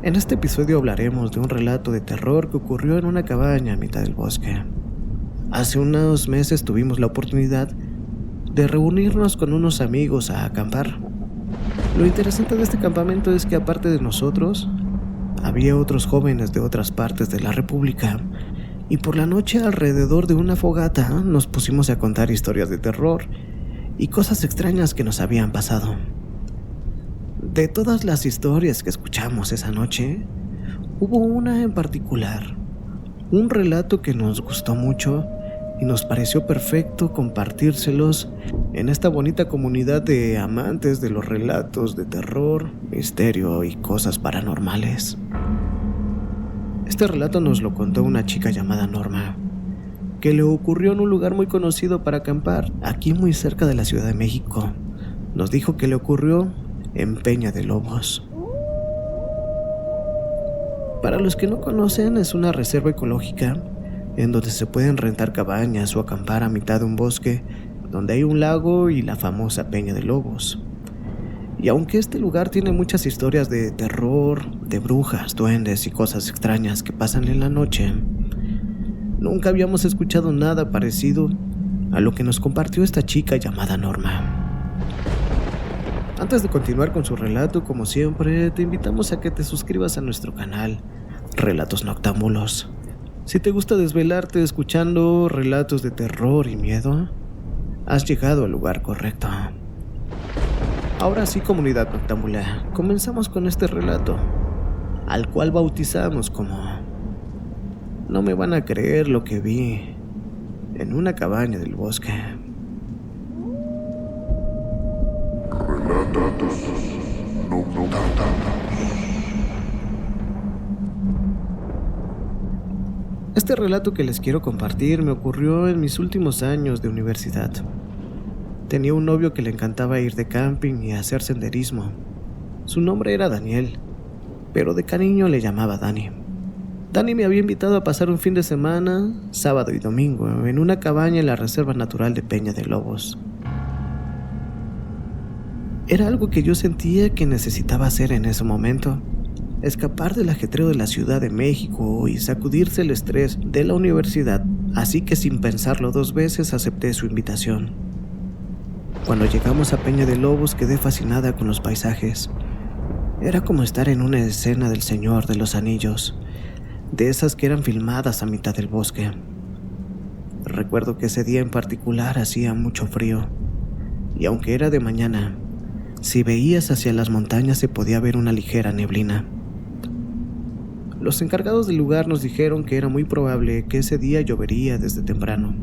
En este episodio hablaremos de un relato de terror que ocurrió en una cabaña a mitad del bosque. Hace unos meses tuvimos la oportunidad de reunirnos con unos amigos a acampar. Lo interesante de este campamento es que aparte de nosotros, había otros jóvenes de otras partes de la República, y por la noche alrededor de una fogata nos pusimos a contar historias de terror y cosas extrañas que nos habían pasado. De todas las historias que escuchamos esa noche, hubo una en particular, un relato que nos gustó mucho y nos pareció perfecto compartírselos en esta bonita comunidad de amantes de los relatos de terror, misterio y cosas paranormales. Este relato nos lo contó una chica llamada Norma, que le ocurrió en un lugar muy conocido para acampar, aquí muy cerca de la Ciudad de México. Nos dijo que le ocurrió en Peña de Lobos. Para los que no conocen, es una reserva ecológica en donde se pueden rentar cabañas o acampar a mitad de un bosque donde hay un lago y la famosa Peña de Lobos. Y aunque este lugar tiene muchas historias de terror, de brujas, duendes y cosas extrañas que pasan en la noche, nunca habíamos escuchado nada parecido a lo que nos compartió esta chica llamada Norma. Antes de continuar con su relato, como siempre, te invitamos a que te suscribas a nuestro canal, Relatos Noctámbulos. Si te gusta desvelarte escuchando relatos de terror y miedo, has llegado al lugar correcto. Ahora sí, comunidad noctámbula, comenzamos con este relato, al cual bautizamos como "No me van a creer lo que vi en una cabaña del bosque". Este relato que les quiero compartir me ocurrió en mis últimos años de universidad. Tenía un novio que le encantaba ir de camping y hacer senderismo. Su nombre era Daniel, pero de cariño le llamaba Dani. Dani me había invitado a pasar un fin de semana, sábado y domingo, en una cabaña en la Reserva Natural de Peña de Lobos. Era algo que yo sentía que necesitaba hacer en ese momento. Escapar del ajetreo de la Ciudad de México y sacudirse el estrés de la universidad, así que sin pensarlo dos veces acepté su invitación. Cuando llegamos a Peña de Lobos quedé fascinada con los paisajes. Era como estar en una escena del Señor de los Anillos, de esas que eran filmadas a mitad del bosque. Recuerdo que ese día en particular hacía mucho frío, y aunque era de mañana, si veías hacia las montañas se podía ver una ligera neblina. Los encargados del lugar nos dijeron que era muy probable que ese día llovería desde temprano.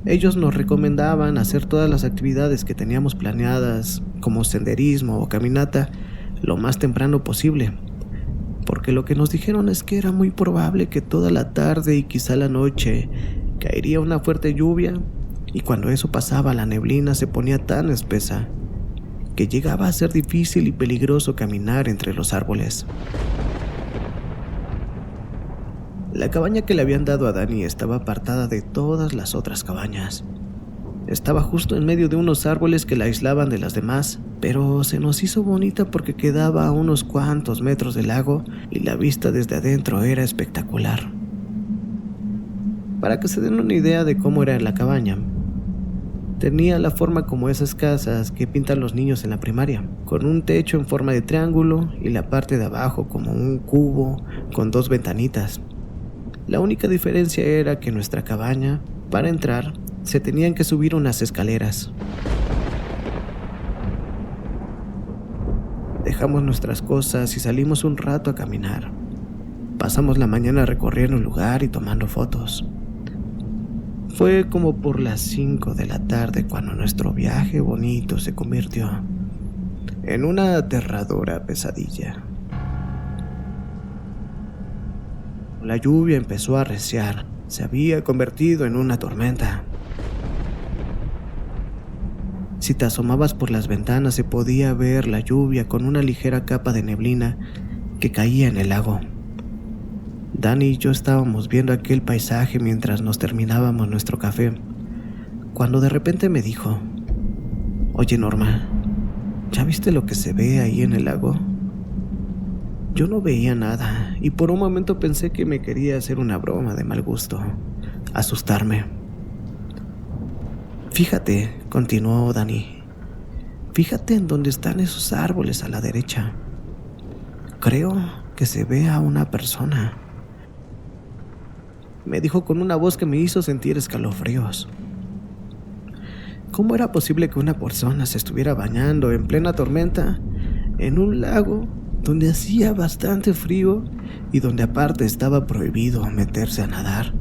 Ellos nos recomendaban hacer todas las actividades que teníamos planeadas, como senderismo o caminata, lo más temprano posible, porque lo que nos dijeron es que era muy probable que toda la tarde y quizá la noche caería una fuerte lluvia, y cuando eso pasaba la neblina se ponía tan espesa que llegaba a ser difícil y peligroso caminar entre los árboles. La cabaña que le habían dado a Dani estaba apartada de todas las otras cabañas. Estaba justo en medio de unos árboles que la aislaban de las demás, pero se nos hizo bonita porque quedaba a unos cuantos metros del lago y la vista desde adentro era espectacular. Para que se den una idea de cómo era la cabaña, tenía la forma como esas casas que pintan los niños en la primaria, con un techo en forma de triángulo y la parte de abajo como un cubo con dos ventanitas. La única diferencia era que nuestra cabaña, para entrar, se tenían que subir unas escaleras. Dejamos nuestras cosas y salimos un rato a caminar. Pasamos la mañana recorriendo el lugar y tomando fotos. Fue como por las 5 de la tarde cuando nuestro viaje bonito se convirtió en una aterradora pesadilla. La lluvia empezó a arreciar, se había convertido en una tormenta. Si te asomabas por las ventanas se podía ver la lluvia con una ligera capa de neblina que caía en el lago. Dani y yo estábamos viendo aquel paisaje mientras nos terminábamos nuestro café, cuando de repente me dijo: Oye, Norma, ¿ya viste lo que se ve ahí en el lago? Yo no veía nada y por un momento pensé que me quería hacer una broma de mal gusto, asustarme. Fíjate, continuó Dani, fíjate en dónde están esos árboles a la derecha. Creo que se ve a una persona. Me dijo con una voz que me hizo sentir escalofríos. ¿Cómo era posible que una persona se estuviera bañando en plena tormenta en un lago donde hacía bastante frío y donde aparte estaba prohibido meterse a nadar,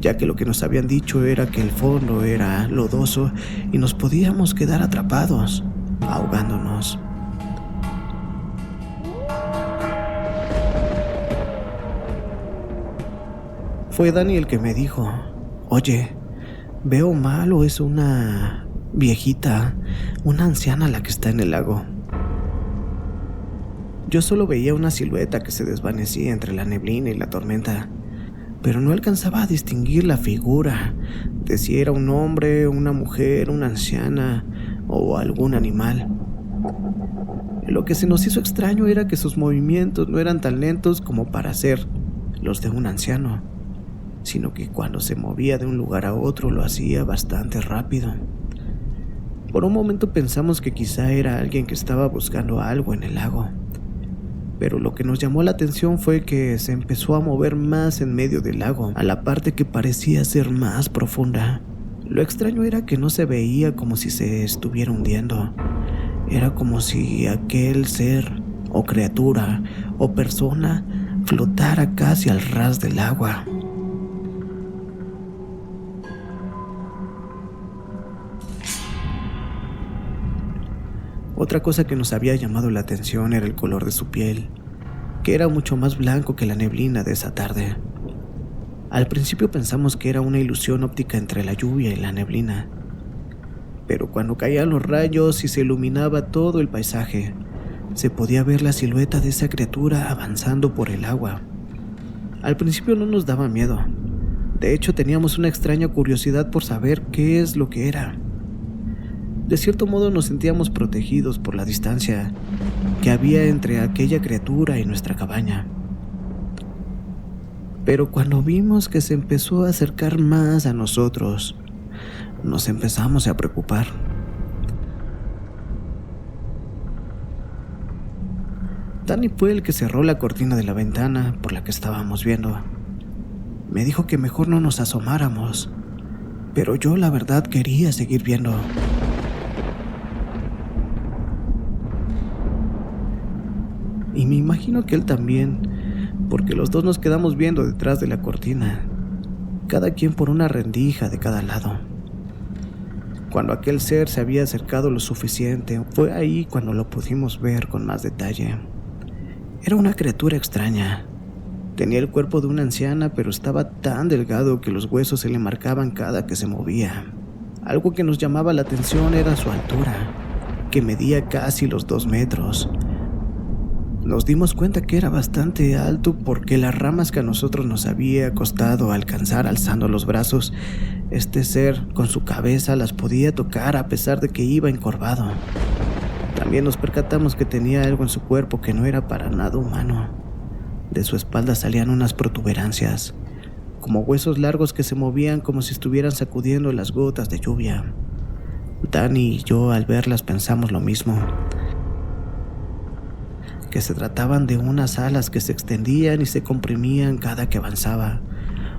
ya que lo que nos habían dicho era que el fondo era lodoso y nos podíamos quedar atrapados, ahogándonos? Fue Dani el que me dijo, oye, ¿veo mal o es una viejita, una anciana la que está en el lago? Yo solo veía una silueta que se desvanecía entre la neblina y la tormenta, pero no alcanzaba a distinguir la figura de si era un hombre, una mujer, una anciana o algún animal. Lo que se nos hizo extraño era que sus movimientos no eran tan lentos como para ser los de un anciano, sino que cuando se movía de un lugar a otro lo hacía bastante rápido. Por un momento pensamos que quizá era alguien que estaba buscando algo en el lago, pero lo que nos llamó la atención fue que se empezó a mover más en medio del lago, a la parte que parecía ser más profunda. Lo extraño era que no se veía como si se estuviera hundiendo. Era como si aquel ser, o criatura, o persona, flotara casi al ras del agua. Otra cosa que nos había llamado la atención era el color de su piel, que era mucho más blanco que la neblina de esa tarde. Al principio pensamos que era una ilusión óptica entre la lluvia y la neblina, pero cuando caían los rayos y se iluminaba todo el paisaje, se podía ver la silueta de esa criatura avanzando por el agua. Al principio no nos daba miedo, de hecho teníamos una extraña curiosidad por saber qué es lo que era. De cierto modo nos sentíamos protegidos por la distancia que había entre aquella criatura y nuestra cabaña. Pero cuando vimos que se empezó a acercar más a nosotros, nos empezamos a preocupar. Dani fue el que cerró la cortina de la ventana por la que estábamos viendo. Me dijo que mejor no nos asomáramos, pero yo la verdad quería seguir viendo. Y me imagino que él también, porque los dos nos quedamos viendo detrás de la cortina, cada quien por una rendija de cada lado. Cuando aquel ser se había acercado lo suficiente, fue ahí cuando lo pudimos ver con más detalle. Era una criatura extraña. Tenía el cuerpo de una anciana, pero estaba tan delgado que los huesos se le marcaban cada que se movía. Algo que nos llamaba la atención era su altura, que medía casi los 2 metros. Nos dimos cuenta que era bastante alto porque las ramas que a nosotros nos había costado alcanzar alzando los brazos, este ser con su cabeza las podía tocar a pesar de que iba encorvado. También nos percatamos que tenía algo en su cuerpo que no era para nada humano. De su espalda salían unas protuberancias, como huesos largos que se movían como si estuvieran sacudiendo las gotas de lluvia. Dani y yo al verlas pensamos lo mismo, que se trataban de unas alas que se extendían y se comprimían cada que avanzaba,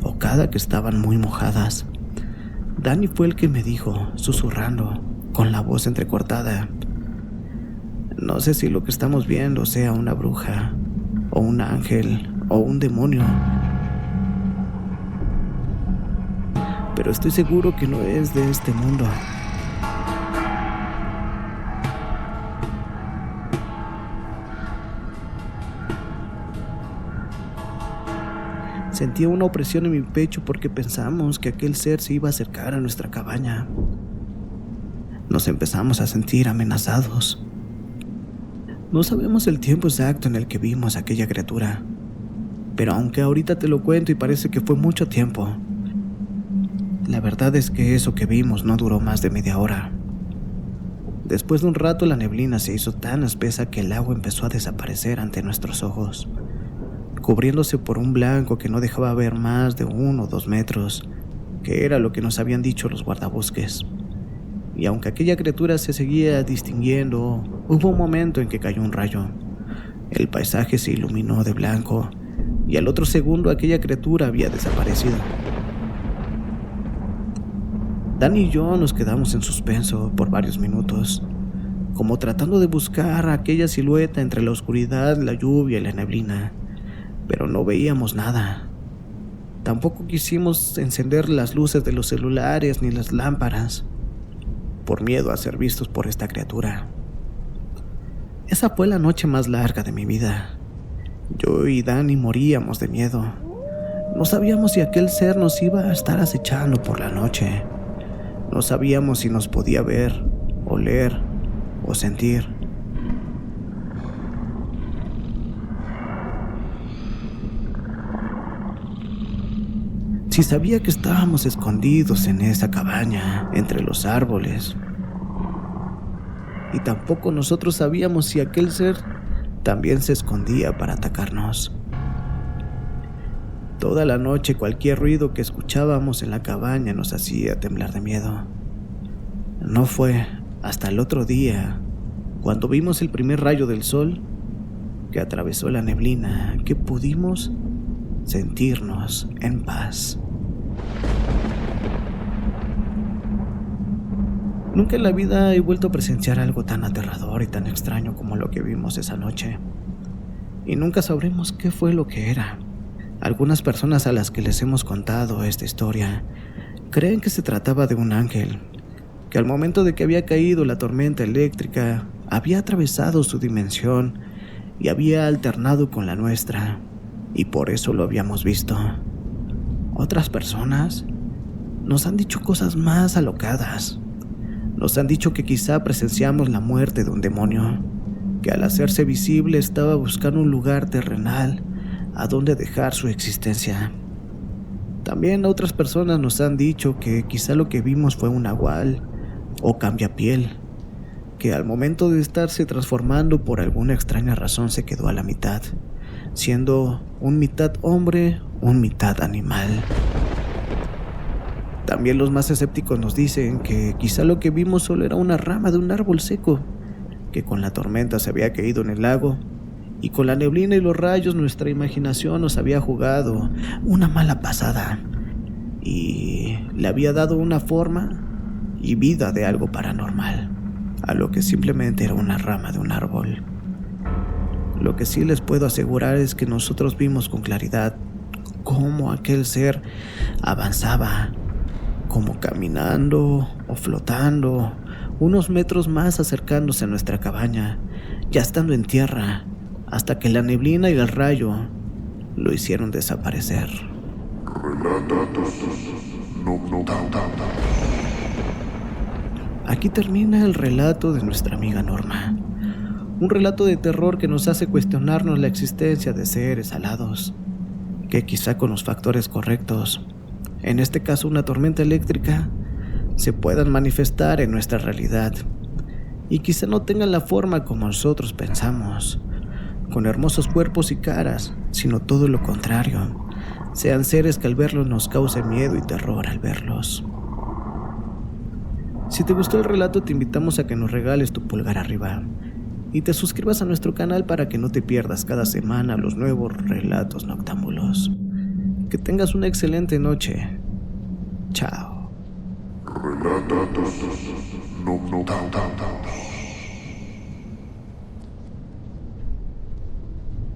o cada que estaban muy mojadas. Dani fue el que me dijo, susurrando, con la voz entrecortada: no sé si lo que estamos viendo sea una bruja, o un ángel, o un demonio, pero estoy seguro que no es de este mundo. Sentía una opresión en mi pecho porque pensamos que aquel ser se iba a acercar a nuestra cabaña. Nos empezamos a sentir amenazados. No sabemos el tiempo exacto en el que vimos a aquella criatura, pero aunque ahorita te lo cuento y parece que fue mucho tiempo, la verdad es que eso que vimos no duró más de media hora. Después de un rato la neblina se hizo tan espesa que el agua empezó a desaparecer ante nuestros ojos, cubriéndose por un blanco que no dejaba ver más de 1 o 2 metros, que era lo que nos habían dicho los guardabosques. Y aunque aquella criatura se seguía distinguiendo, hubo un momento en que cayó un rayo. El paisaje se iluminó de blanco y al otro segundo aquella criatura había desaparecido. Dan y yo nos quedamos en suspenso por varios minutos, como tratando de buscar aquella silueta entre la oscuridad, la lluvia y la neblina, pero no veíamos nada. Tampoco quisimos encender las luces de los celulares ni las lámparas, por miedo a ser vistos por esta criatura. Esa fue la noche más larga de mi vida. Yo y Dani moríamos de miedo. No sabíamos si aquel ser nos iba a estar acechando por la noche. No sabíamos si nos podía ver, oler o sentir. Si sabía que estábamos escondidos en esa cabaña, entre los árboles. Y tampoco nosotros sabíamos si aquel ser también se escondía para atacarnos. Toda la noche cualquier ruido que escuchábamos en la cabaña nos hacía temblar de miedo. No fue hasta el otro día, cuando vimos el primer rayo del sol que atravesó la neblina, que pudimos sentirnos en paz. Nunca en la vida he vuelto a presenciar algo tan aterrador y tan extraño como lo que vimos esa noche. Y nunca sabremos qué fue lo que era. Algunas personas a las que les hemos contado esta historia creen que se trataba de un ángel, que al momento de que había caído la tormenta eléctrica, había atravesado su dimensión y había alternado con la nuestra, y por eso lo habíamos visto. Otras personas nos han dicho cosas más alocadas. Nos han dicho que quizá presenciamos la muerte de un demonio, que al hacerse visible estaba buscando un lugar terrenal a donde dejar su existencia. También otras personas nos han dicho que quizá lo que vimos fue un nahual o cambiapiel, que al momento de estarse transformando por alguna extraña razón se quedó a la mitad, siendo un mitad hombre, un mitad animal. También los más escépticos nos dicen que quizá lo que vimos solo era una rama de un árbol seco, que con la tormenta se había caído en el lago, y con la neblina y los rayos nuestra imaginación nos había jugado una mala pasada, y le había dado una forma y vida de algo paranormal, a lo que simplemente era una rama de un árbol. Lo que sí les puedo asegurar es que nosotros vimos con claridad cómo aquel ser avanzaba, como caminando o flotando, unos metros más acercándose a nuestra cabaña, ya estando en tierra, hasta que la neblina y el rayo lo hicieron desaparecer. Aquí termina el relato de nuestra amiga Norma. Un relato de terror que nos hace cuestionarnos la existencia de seres alados, que quizá con los factores correctos, en este caso una tormenta eléctrica, se puedan manifestar en nuestra realidad y quizá no tengan la forma como nosotros pensamos, con hermosos cuerpos y caras, sino todo lo contrario, sean seres que al verlos nos cause miedo y terror al verlos. Si te gustó el relato, te invitamos a que nos regales tu pulgar arriba y te suscribas a nuestro canal para que no te pierdas cada semana los nuevos relatos noctámbulos. Que tengas una excelente noche. Chao. Relatos noctámbulos.